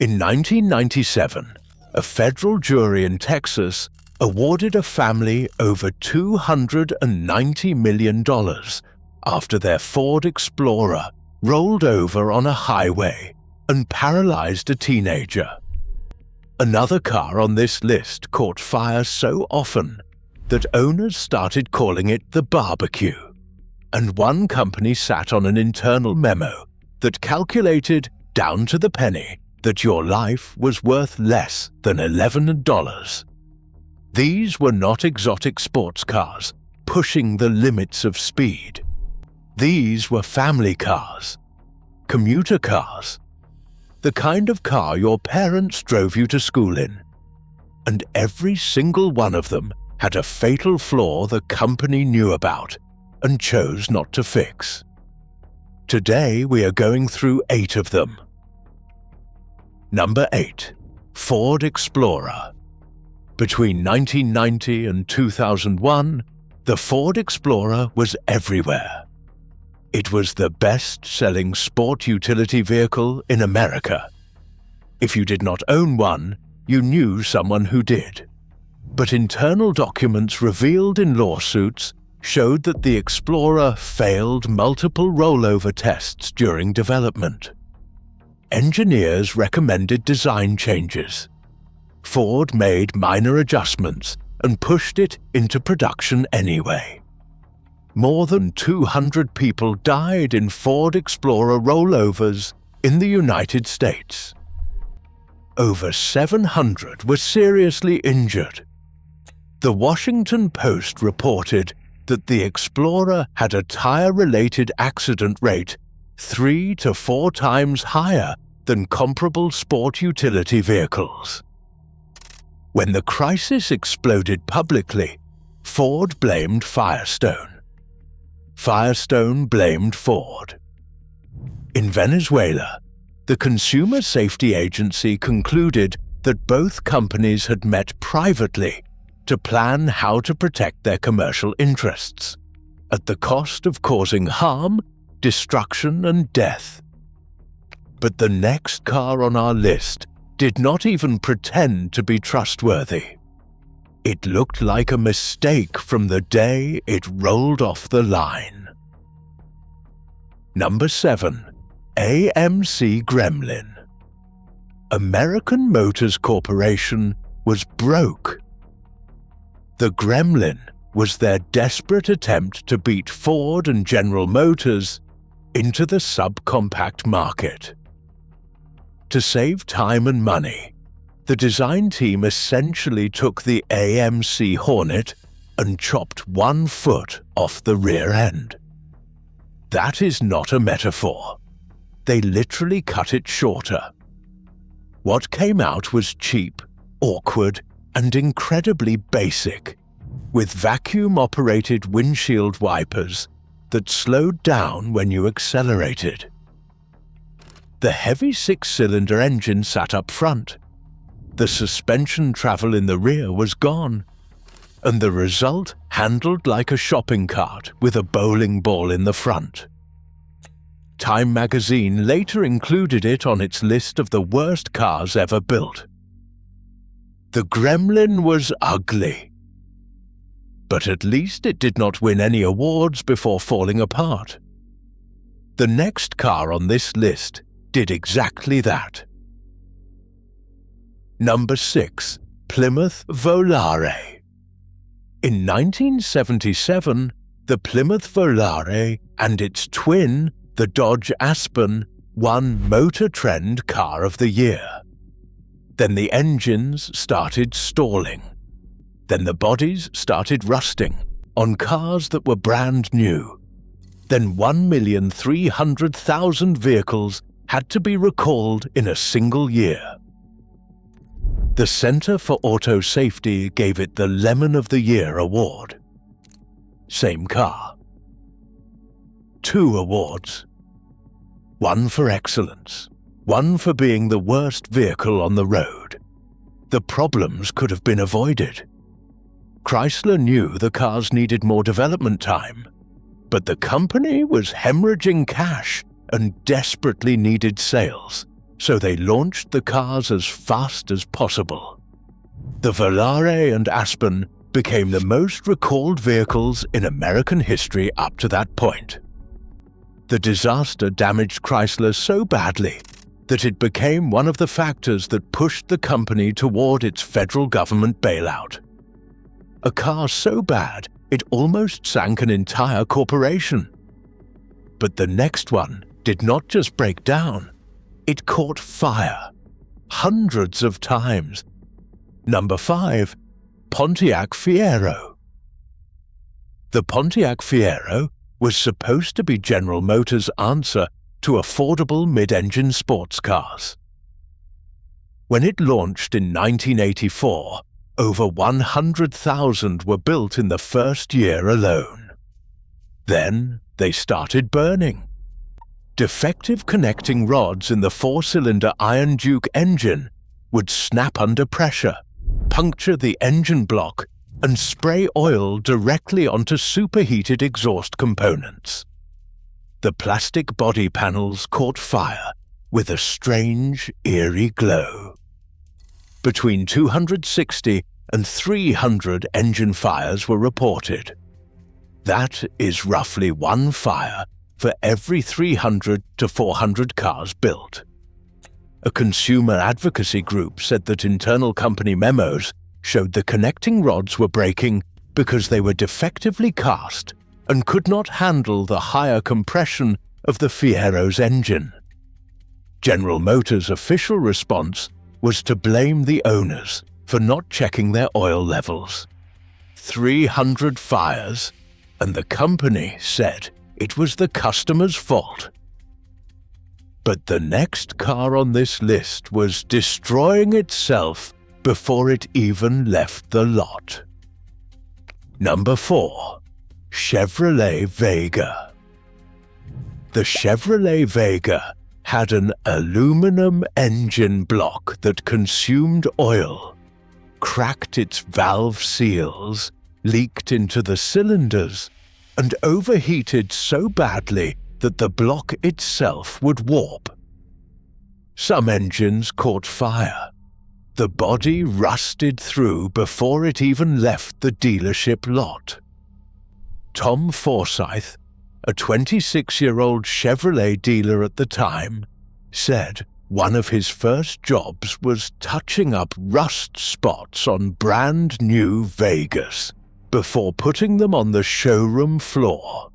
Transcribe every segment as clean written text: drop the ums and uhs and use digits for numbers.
In 1997, a federal jury in Texas awarded a family over $290 million after their Ford Explorer rolled over on a highway and paralyzed a teenager. Another car on this list caught fire so often that owners started calling it the barbecue, and one company sat on an internal memo that calculated down to the penny that your life was worth less than $11. These were not exotic sports cars pushing the limits of speed. These were family cars, commuter cars, the kind of car your parents drove you to school in, and every single one of them had a fatal flaw the company knew about and chose not to fix. Today we are going through 8 of them. Number 8. Ford Explorer. Between 1990 and 2001, the Ford Explorer was everywhere. It was the best-selling sport utility vehicle in America. If you did not own one, you knew someone who did. But internal documents revealed in lawsuits showed that the Explorer failed multiple rollover tests during development. Engineers recommended design changes. Ford made minor adjustments and pushed it into production anyway. More than 200 people died in Ford Explorer rollovers in the United States. Over 700 were seriously injured. The Washington Post reported that the Explorer had a tire-related accident rate 3 to 4 times higher than comparable sport utility vehicles. When the crisis exploded publicly, Ford blamed Firestone. Firestone blamed Ford. In Venezuela, the Consumer Safety Agency concluded that both companies had met privately to plan how to protect their commercial interests, at the cost of causing harm, destruction, and death. But the next car on our list did not even pretend to be trustworthy. It looked like a mistake from the day it rolled off the line. Number 7. AMC Gremlin. American Motors Corporation was broke. The Gremlin was their desperate attempt to beat Ford and General Motors into the subcompact market. To save time and money, the design team essentially took the AMC Hornet and chopped 1 foot off the rear end. That is not a metaphor. They literally cut it shorter. What came out was cheap, awkward, and incredibly basic, with vacuum-operated windshield wipers that slowed down when you accelerated. The heavy 6-cylinder engine sat up front. The suspension travel in the rear was gone, and the result handled like a shopping cart with a bowling ball in the front. Time magazine later included it on its list of the worst cars ever built. The Gremlin was ugly, but at least it did not win any awards before falling apart. The next car on this list did exactly that. Number 6. Plymouth Volaré. In 1977, the Plymouth Volaré and its twin, the Dodge Aspen, won Motor Trend Car of the Year. Then the engines started stalling. Then the bodies started rusting on cars that were brand new. Then 1,300,000 vehicles had to be recalled in a single year. The Center for Auto Safety gave it the Lemon of the Year award. Same car. 2 awards. 1 for excellence, 1 for being the worst vehicle on the road. The problems could have been avoided. Chrysler knew the cars needed more development time, but the company was hemorrhaging cash and desperately needed sales, so they launched the cars as fast as possible. The Volaré and Aspen became the most recalled vehicles in American history up to that point. The disaster damaged Chrysler so badly that it became one of the factors that pushed the company toward its federal government bailout. A car so bad it almost sank an entire corporation. But the next one did not just break down, it caught fire, hundreds of times. Number 5. Pontiac Fiero. The Pontiac Fiero was supposed to be General Motors' answer to affordable mid-engine sports cars. When it launched in 1984, over 100,000 were built in the first year alone. Then they started burning. Defective connecting rods in the 4-cylinder Iron Duke engine would snap under pressure, puncture the engine block, and spray oil directly onto superheated exhaust components. The plastic body panels caught fire with a strange, eerie glow. Between 260 and 300 engine fires were reported. That is roughly one fire for every 300 to 400 cars built. A consumer advocacy group said that internal company memos showed the connecting rods were breaking because they were defectively cast and could not handle the higher compression of the Fiero's engine. General Motors' official response was to blame the owners for not checking their oil levels. 300 fires, and the company said it was the customer's fault. But the next car on this list was destroying itself before it even left the lot. Number 4. Chevrolet Vega. The Chevrolet Vega had an aluminum engine block that consumed oil, cracked its valve seals, leaked into the cylinders, and overheated so badly that the block itself would warp. Some engines caught fire. The body rusted through before it even left the dealership lot. Tom Forsyth, a 26-year-old Chevrolet dealer at the time, said one of his first jobs was touching up rust spots on brand new Vegas before putting them on the showroom floor.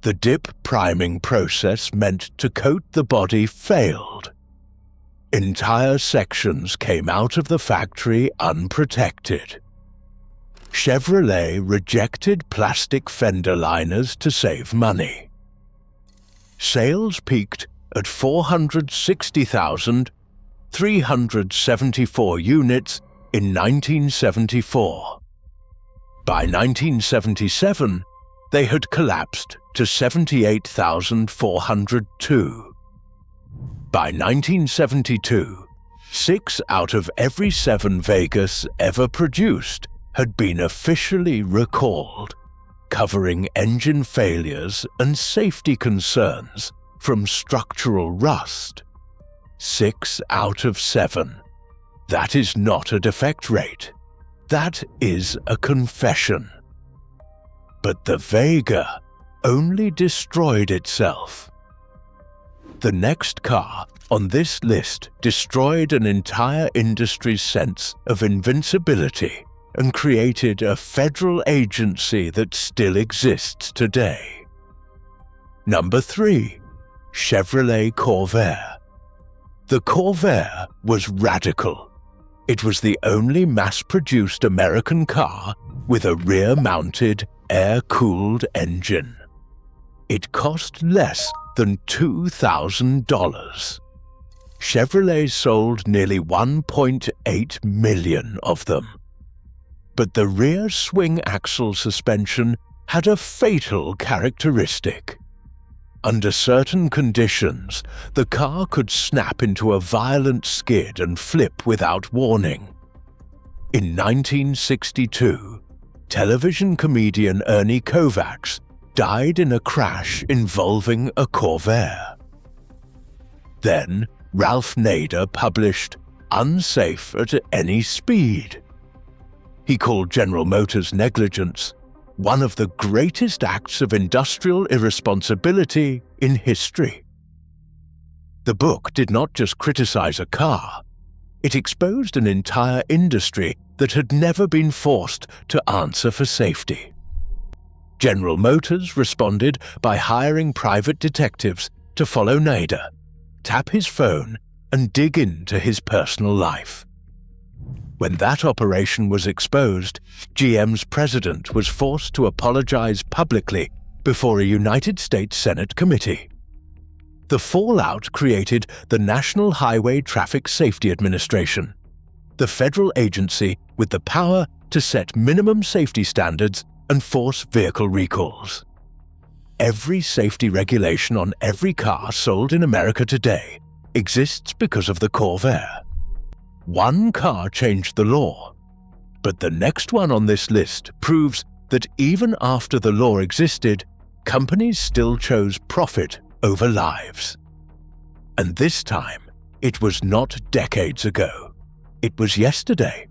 The dip priming process meant to coat the body failed. Entire sections came out of the factory unprotected. Chevrolet rejected plastic fender liners to save money. Sales peaked at 460,374 units in 1974. By 1977, they had collapsed to 78,402. By 1972, 6 out of every 7 Vegas ever produced had been officially recalled, covering engine failures and safety concerns from structural rust. 6 out of 7. That is not a defect rate. That is a confession. But the Vega only destroyed itself. The next car on this list destroyed an entire industry's sense of invincibility and created a federal agency that still exists today. Number 3. Chevrolet Corvair. The Corvair was radical. It was the only mass-produced American car with a rear-mounted, air-cooled engine. It cost less than $2,000. Chevrolet sold nearly 1.8 million of them. But the rear swing axle suspension had a fatal characteristic. Under certain conditions, the car could snap into a violent skid and flip without warning. In 1962, television comedian Ernie Kovacs died in a crash involving a Corvair. Then, Ralph Nader published "Unsafe at any speed." He called General Motors' negligence one of the greatest acts of industrial irresponsibility in history. The book did not just criticize a car, it exposed an entire industry that had never been forced to answer for safety. General Motors responded by hiring private detectives to follow Nader, tap his phone, and dig into his personal life. When that operation was exposed, GM's president was forced to apologize publicly before a United States Senate committee. The fallout created the National Highway Traffic Safety Administration, the federal agency with the power to set minimum safety standards and force vehicle recalls. Every safety regulation on every car sold in America today exists because of the Corvair. One car changed the law, but the next one on this list proves that even after the law existed, companies still chose profit over lives. And this time, it was not decades ago. It was yesterday.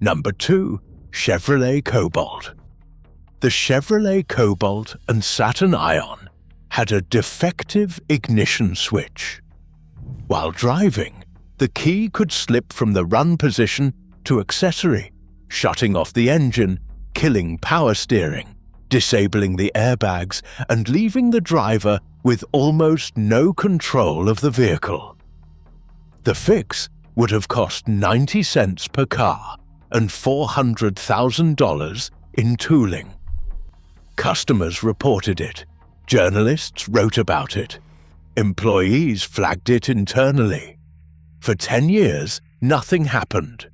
Number 2. Chevrolet Cobalt. The Chevrolet Cobalt and Saturn Ion had a defective ignition switch. While driving, the key could slip from the run position to accessory, shutting off the engine, killing power steering, disabling the airbags, and leaving the driver with almost no control of the vehicle. The fix would have cost 90 cents per car and $400,000 in tooling. Customers reported it, journalists wrote about it, employees flagged it internally. For 10 years, nothing happened.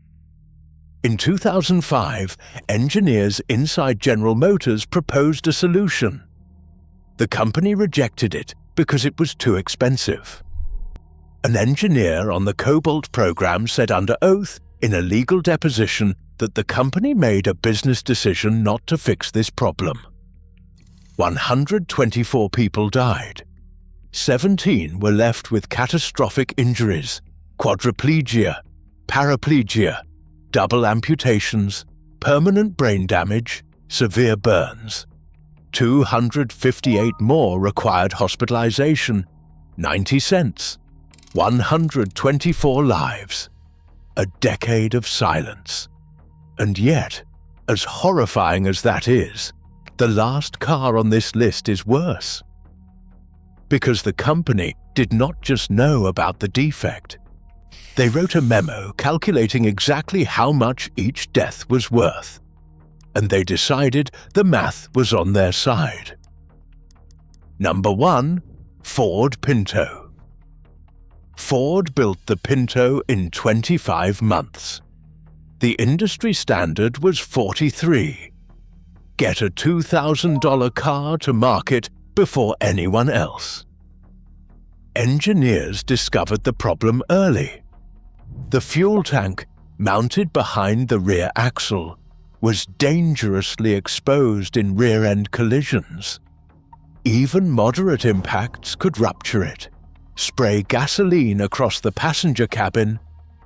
In 2005, engineers inside General Motors proposed a solution. The company rejected it because it was too expensive. An engineer on the Cobalt program said under oath in a legal deposition that the company made a business decision not to fix this problem. 124 people died. 17 were left with catastrophic injuries, quadriplegia, paraplegia, double amputations, permanent brain damage, severe burns. 258 more required hospitalization, 90 cents, 124 lives. A decade of silence. And yet, as horrifying as that is, the last car on this list is worse. Because the company did not just know about the defect. They wrote a memo calculating exactly how much each death was worth, and they decided the math was on their side. Number 1. Ford Pinto. Ford built the Pinto in 25 months. The industry standard was 43. Get a $2,000 car to market before anyone else. Engineers discovered the problem early. The fuel tank, mounted behind the rear axle, was dangerously exposed in rear-end collisions. Even moderate impacts could rupture it, spray gasoline across the passenger cabin,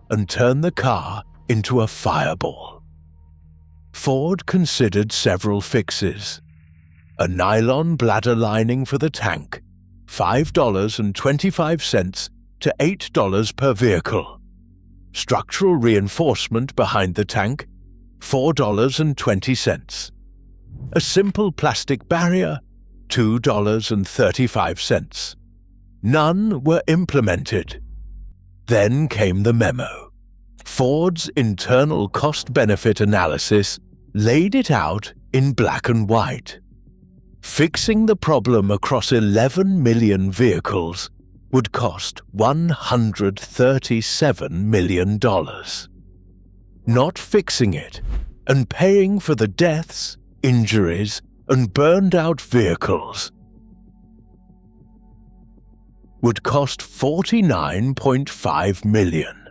and turn the car into a fireball. Ford considered several fixes. A nylon bladder lining for the tank, $5.25 to $8 per vehicle. Structural reinforcement behind the tank, $4.20. A simple plastic barrier, $2.35. None were implemented. Then came the memo. Ford's internal cost-benefit analysis laid it out in black and white. Fixing the problem across 11 million vehicles would cost $137 million. Not fixing it and paying for the deaths, injuries, and burned-out vehicles would cost $49.5 million.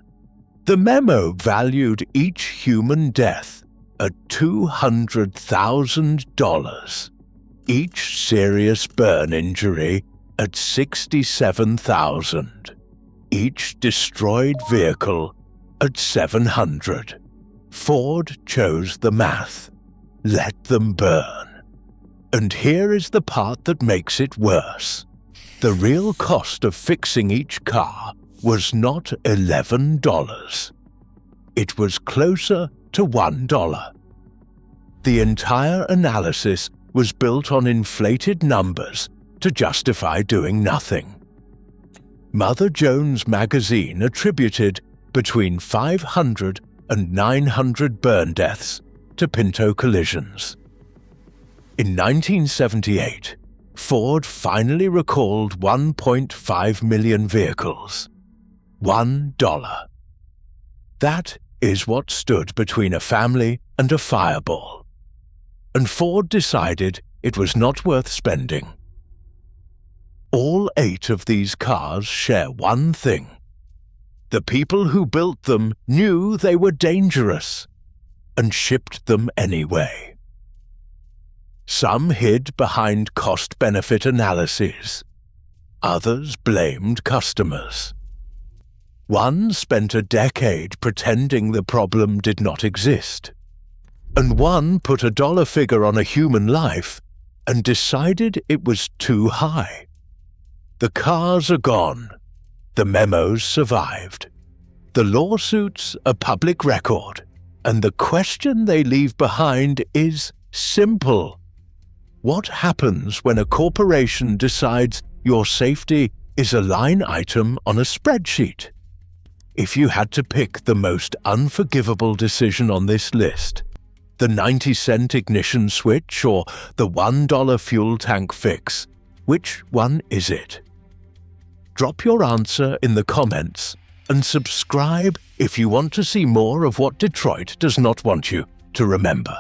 The memo valued each human death at $200,000, each serious burn injury at $67,000. each destroyed vehicle at 700. Ford chose the math. Let them burn. And here is the part that makes it worse. The real cost of fixing each car was not $11. It was closer to $1. The entire analysis was built on inflated numbers to justify doing nothing. Mother Jones magazine attributed between 500 and 900 burn deaths to Pinto collisions. In 1978, Ford finally recalled 1.5 million vehicles. $1. That is what stood between a family and a fireball. And Ford decided it was not worth spending. All 8 of these cars share one thing. The people who built them knew they were dangerous and shipped them anyway. Some hid behind cost-benefit analyses. Others blamed customers. One spent a decade pretending the problem did not exist. And one put a dollar figure on a human life and decided it was too high. The cars are gone. The memos survived. The lawsuits are public record. And the question they leave behind is simple. What happens when a corporation decides your safety is a line item on a spreadsheet? If you had to pick the most unforgivable decision on this list, the 90-cent ignition switch or the $1 fuel tank fix, which one is it? Drop your answer in the comments and subscribe if you want to see more of what Detroit does not want you to remember.